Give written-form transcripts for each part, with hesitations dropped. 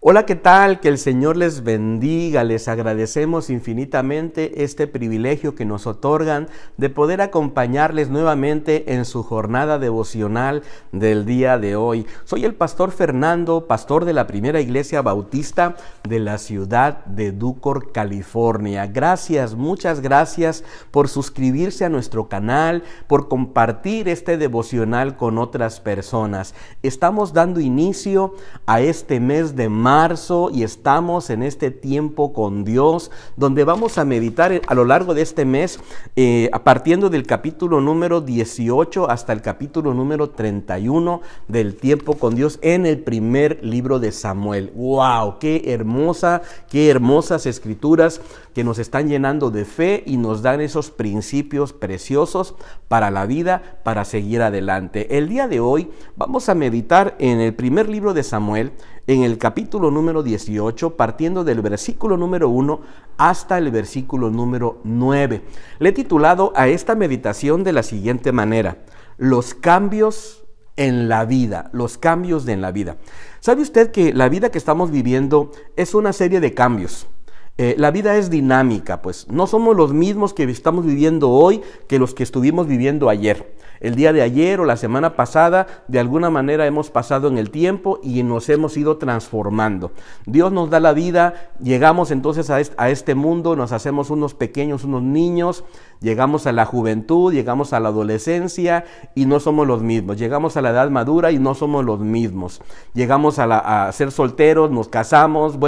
Hola, ¿qué tal? Que el Señor les bendiga. Les agradecemos infinitamente este privilegio que nos otorgan de poder acompañarles nuevamente en su jornada devocional del día de hoy. Soy el pastor Fernando, pastor de la Primera Iglesia Bautista de la ciudad de Ducor, California. Gracias, muchas gracias por suscribirse a nuestro canal, por compartir este devocional con otras personas. Estamos dando inicio a este mes de marzo y estamos en este tiempo con Dios, donde vamos a meditar a lo largo de este mes, partiendo del capítulo número 18 hasta el capítulo número 31 del tiempo con Dios en el primer libro de Samuel. ¡Wow! ¡Qué hermosas escrituras que nos están llenando de fe y nos dan esos principios preciosos para la vida, para seguir adelante! El día de hoy vamos a meditar en el primer libro de Samuel, en el capítulo número 18, partiendo del versículo número 1 hasta el versículo número 9. Le he titulado a esta meditación de la siguiente manera: los cambios en la vida, los cambios en la vida. ¿Sabe usted que la vida que estamos viviendo es una serie de cambios? La vida es dinámica, pues no somos los mismos que estamos viviendo hoy que los que estuvimos viviendo ayer. El día de ayer o la semana pasada, de alguna manera hemos pasado en el tiempo y nos hemos ido transformando. Dios nos da la vida, llegamos entonces a este mundo, nos hacemos unos pequeños, unos niños, llegamos a la juventud, llegamos a la adolescencia y no somos los mismos. Llegamos a la edad madura y no somos los mismos. Llegamos a ser solteros, nos casamos,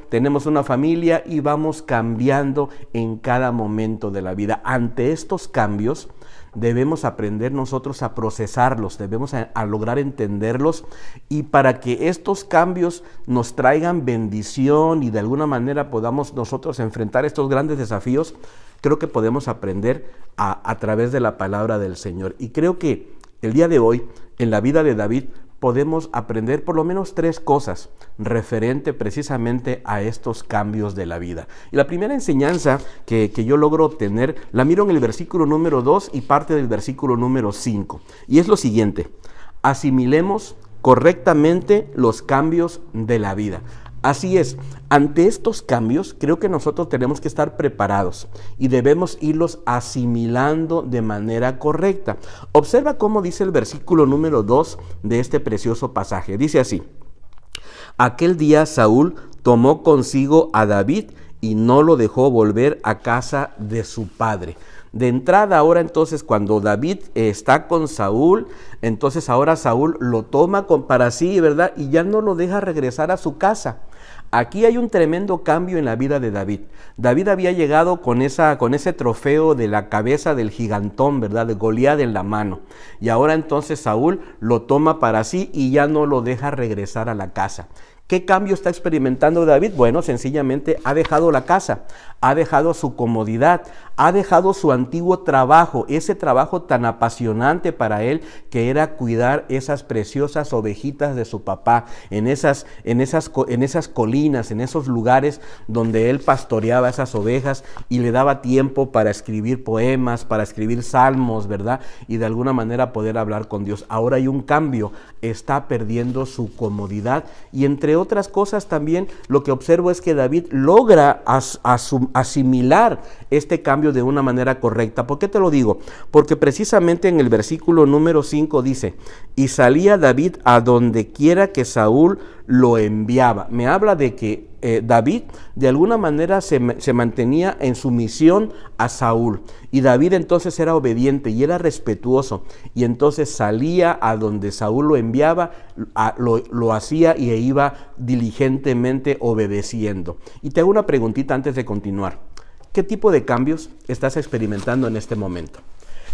tenemos una familia y vamos cambiando en cada momento de la vida. Ante estos cambios, debemos aprender nosotros a procesarlos, debemos a lograr entenderlos, y para que estos cambios nos traigan bendición y de alguna manera podamos nosotros enfrentar estos grandes desafíos, creo que podemos aprender a través de la palabra del Señor. Y creo que el día de hoy, en la vida de David, podemos aprender por lo menos 3 cosas referente precisamente a estos cambios de la vida. Y la primera enseñanza que yo logro obtener, la miro en el versículo número 2 y parte del versículo número 5. Y es lo siguiente: asimilemos correctamente los cambios de la vida. Así es, ante estos cambios creo que nosotros tenemos que estar preparados y debemos irlos asimilando de manera correcta. Observa cómo dice el versículo número 2 de este precioso pasaje. Dice así: aquel día Saúl tomó consigo a David y no lo dejó volver a casa de su padre. De entrada, ahora entonces, cuando David está con Saúl, entonces ahora Saúl lo toma para sí, ¿verdad? Y ya no lo deja regresar a su casa. Aquí hay un tremendo cambio en la vida de David. David había llegado con ese trofeo de la cabeza del gigantón, ¿verdad? De Goliat en la mano. Y ahora entonces Saúl lo toma para sí y ya no lo deja regresar a la casa. ¿Qué cambio está experimentando David? Bueno, sencillamente ha dejado la casa, ha dejado su comodidad, ha dejado su antiguo trabajo, ese trabajo tan apasionante para él, que era cuidar esas preciosas ovejitas de su papá, en esas colinas, en esos lugares donde él pastoreaba esas ovejas y le daba tiempo para escribir poemas, para escribir salmos, ¿verdad? Y de alguna manera poder hablar con Dios. Ahora hay un cambio, está perdiendo su comodidad, y entre otras cosas también lo que observo es que David logra asimilar este cambio de una manera correcta. ¿Por qué te lo digo? Porque precisamente en el versículo número 5 dice: y salía David a donde quiera que Saúl lo enviaba. Me habla de que David de alguna manera se mantenía en sumisión a Saúl, y David entonces era obediente y era respetuoso, y entonces salía a donde Saúl lo enviaba, lo hacía y iba diligentemente obedeciendo. Y te hago una preguntita antes de continuar: ¿qué tipo de cambios estás experimentando en este momento?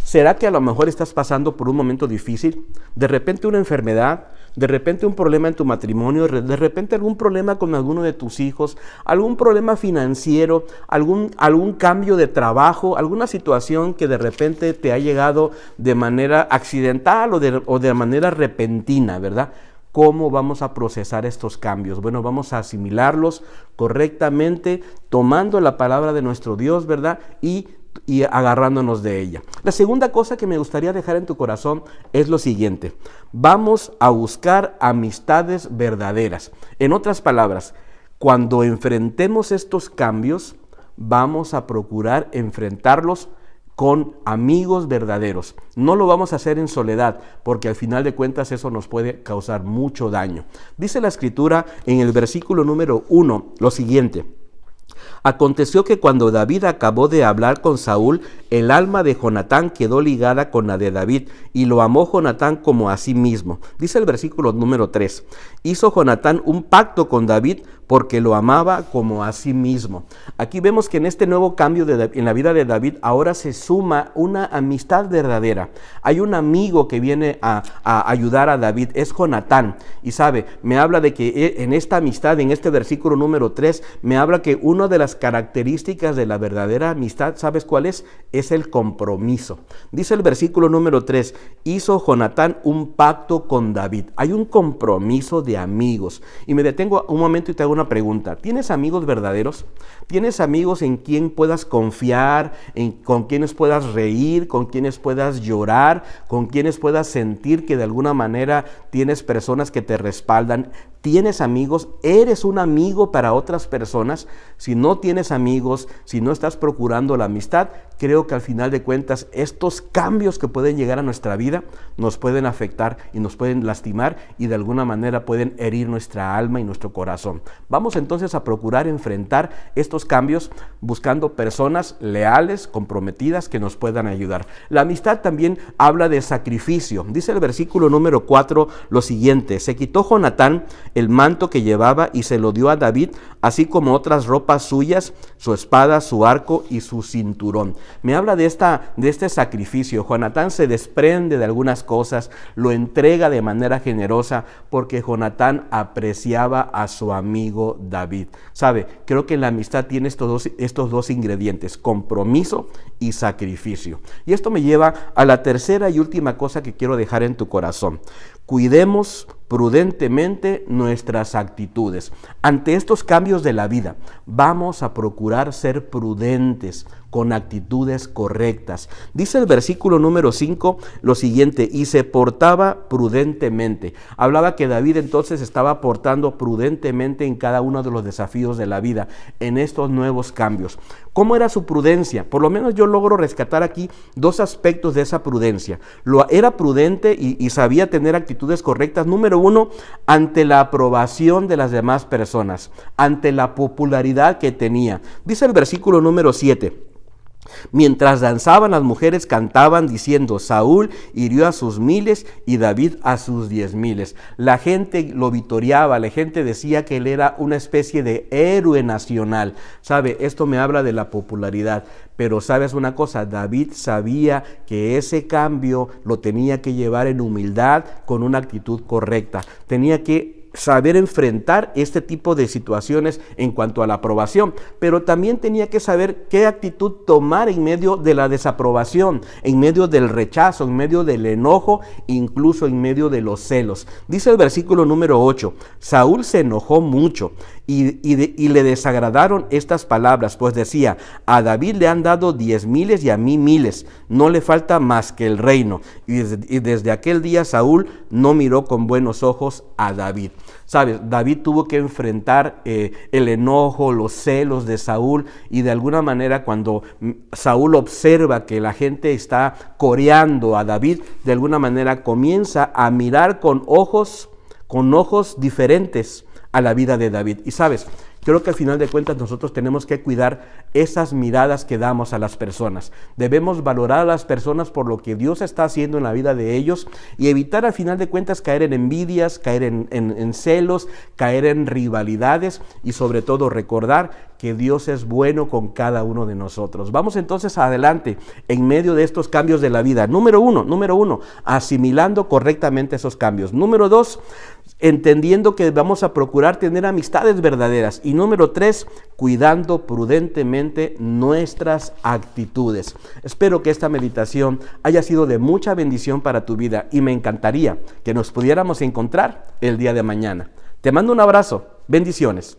¿Será que a lo mejor estás pasando por un momento difícil? De repente una enfermedad, de repente un problema en tu matrimonio, de repente algún problema con alguno de tus hijos, algún problema financiero, algún cambio de trabajo, alguna situación que de repente te ha llegado de manera accidental o de manera repentina, ¿verdad? ¿Cómo vamos a procesar estos cambios? Bueno, vamos a asimilarlos correctamente, tomando la palabra de nuestro Dios, ¿verdad? Y y agarrándonos de ella. La segunda cosa que me gustaría dejar en tu corazón es lo siguiente: vamos a buscar amistades verdaderas. En otras palabras, cuando enfrentemos estos cambios, vamos a procurar enfrentarlos con amigos verdaderos. No lo vamos a hacer en soledad, porque al final de cuentas eso nos puede causar mucho daño. Dice la Escritura en el versículo número 1 lo siguiente: aconteció que cuando David acabó de hablar con Saúl, el alma de Jonatán quedó ligada con la de David, y lo amó Jonatán como a sí mismo. Dice el versículo número 3, hizo Jonatán un pacto con David porque lo amaba como a sí mismo. Aquí vemos que en este nuevo cambio en la vida de David ahora se suma una amistad verdadera. Hay un amigo que viene a ayudar a David, es Jonatán, y sabe, me habla de que en esta amistad, en este versículo número 3, me habla que una de las características de la verdadera amistad, ¿sabes cuál es? Es el compromiso. Dice el versículo número 3, hizo Jonatán un pacto con David. Hay un compromiso de amigos. Y me detengo un momento y te hago una pregunta. ¿Tienes amigos verdaderos? ¿Tienes amigos en quien puedas confiar, con quienes puedas reír, con quienes puedas llorar, con quienes puedas sentir que de alguna manera tienes personas que te respaldan? ¿Tienes amigos? ¿Eres un amigo para otras personas? Si no tienes amigos, si no estás procurando la amistad, creo que al final de cuentas estos cambios que pueden llegar a nuestra vida nos pueden afectar y nos pueden lastimar y de alguna manera pueden herir nuestra alma y nuestro corazón. Vamos entonces a procurar enfrentar estos cambios buscando personas leales, comprometidas, que nos puedan ayudar. La amistad también habla de sacrificio. Dice el versículo número 4 lo siguiente: se quitó Jonatán el manto que llevaba y se lo dio a David, así como otras ropas suyas, su espada, su arco y su cinturón. Me habla de este sacrificio. Jonatán se desprende de algunas cosas, lo entrega de manera generosa porque Jonatán apreciaba a su amigo David. ¿Sabe? Creo que la amistad tiene estos dos ingredientes: compromiso y sacrificio. Y esto me lleva a la tercera y última cosa que quiero dejar en tu corazón. Cuidemos prudentemente nuestras actitudes. Ante estos cambios de la vida, vamos a procurar ser prudentes, con actitudes correctas. Dice el versículo número 5 lo siguiente: y se portaba prudentemente. Hablaba que David entonces estaba portando prudentemente en cada uno de los desafíos de la vida, en estos nuevos cambios. ¿Cómo era su prudencia? Por lo menos yo logro rescatar aquí dos aspectos de esa prudencia. Era prudente y sabía tener actitudes correctas. Número 1, ante la aprobación de las demás personas, ante la popularidad que tenía. Dice el versículo número 7: mientras danzaban, las mujeres cantaban diciendo: Saúl hirió a sus 1000 y David a sus 10,000. La gente lo vitoreaba, la gente decía que él era una especie de héroe nacional. ¿Sabe? Esto me habla de la popularidad. Pero ¿sabes una cosa? David sabía que ese cambio lo tenía que llevar en humildad, con una actitud correcta. Tenía que saber enfrentar este tipo de situaciones en cuanto a la aprobación, pero también tenía que saber qué actitud tomar en medio de la desaprobación, en medio del rechazo, en medio del enojo, incluso en medio de los celos. Dice el versículo número 8: Saúl se enojó mucho y le desagradaron estas palabras, pues decía: a David le han dado 10,000 y a mí 1,000, no le falta más que el reino. Y desde aquel día Saúl no miró con buenos ojos a David. ¿Sabes? David tuvo que enfrentar el enojo, los celos de Saúl, y de alguna manera cuando Saúl observa que la gente está coreando a David, de alguna manera comienza a mirar con ojos diferentes a la vida de David. Y sabes, creo que al final de cuentas nosotros tenemos que cuidar esas miradas que damos a las personas. Debemos valorar a las personas por lo que Dios está haciendo en la vida de ellos y evitar al final de cuentas caer en envidias, caer en celos, caer en rivalidades y sobre todo recordar que Dios es bueno con cada uno de nosotros. Vamos entonces adelante en medio de estos cambios de la vida. Número uno, asimilando correctamente esos cambios. Número 2, entendiendo que vamos a procurar tener amistades verdaderas. Y número 3, cuidando prudentemente nuestras actitudes. Espero que esta meditación haya sido de mucha bendición para tu vida y me encantaría que nos pudiéramos encontrar el día de mañana. Te mando un abrazo. Bendiciones.